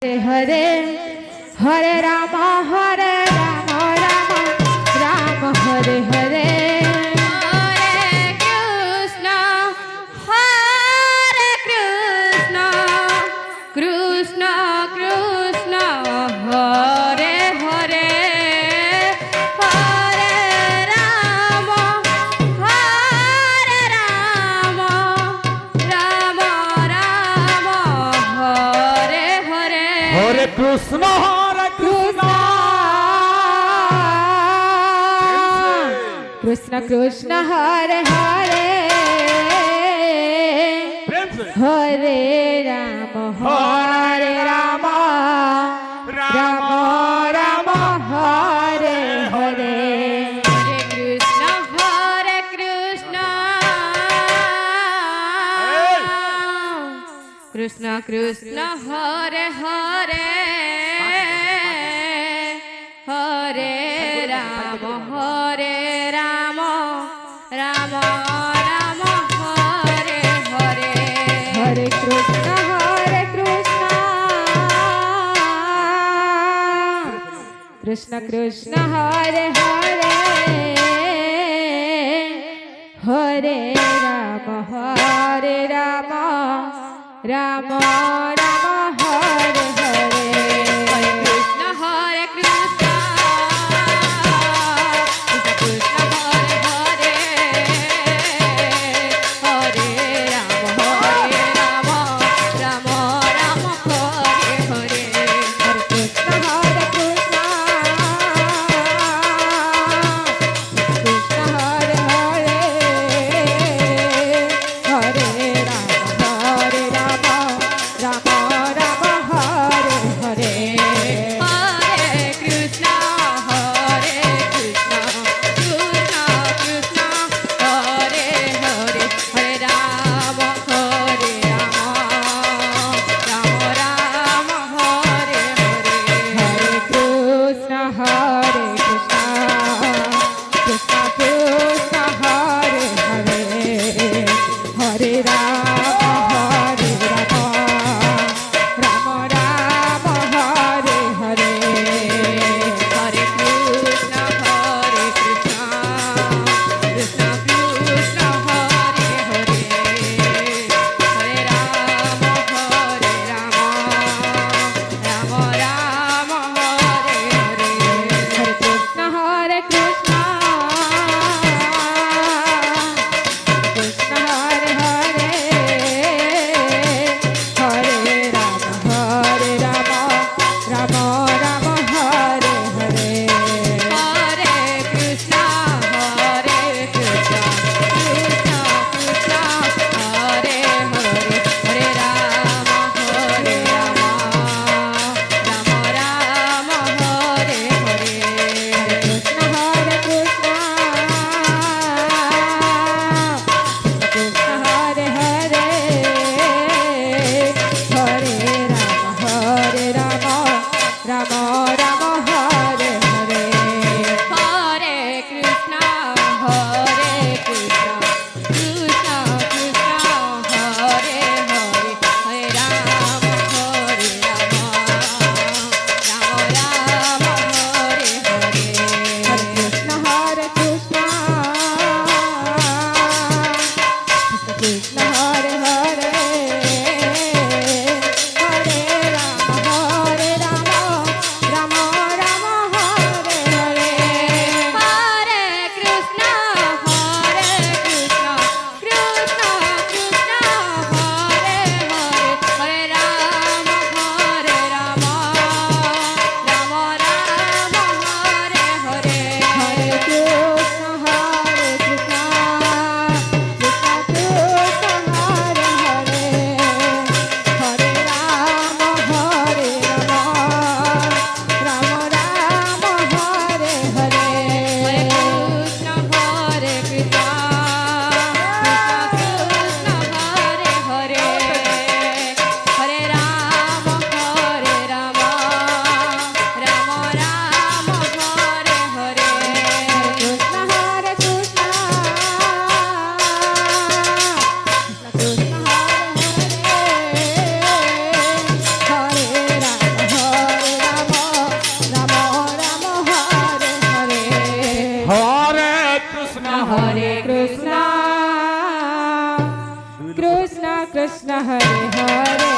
Hare Hare Ram Hare Ram Ram Ram Hare Hare Krishna Hare Krishna Krishna Krishna Hare Hare Hare Ram Ram Ram Hare Hare Hare Krishna Krishna Krishna Hare Hare Hare Ram Ram Ram Hare Hare Hare Krishna Krishna Krishna Hare Hare Hare Ram Ram Ram Hare Hare Krishna Hare Krishna Krishna Hare Hare Hare Ram Ram Ram Hare Hare Hare Krishna Hare Krishna Krishna Hare Hare Hare Ram Ram Ram Hare Hare Hare Krishna Krishna Krishna Hare Hare Hare Ram Ram Hare Hare Hare Krishna Krishna Krishna Hare Hare Hare Ram Ram Ram Hare Hare Hare Krishna Krishna Krishna Hare Hare Hare Ram Ram Hare Hare Hare Krishna Krishna Krishna Hare Hare Hare Ram Ram Ram Hare Hare Hare Krishna Krishna Krishna Hare Hare Hare Ram Ram Hare Hare Krishna Krishna Krishna Hare Hare Hare Ram Ram Ram Hare Hare Hare Krishna Krishna Krishna Hare Hare Hare Ram Ram Hare Hare Hare Krishna Krishna Krishna Hare Hare Hare Ram Hare Krishna Krishna Krishna Hare Hare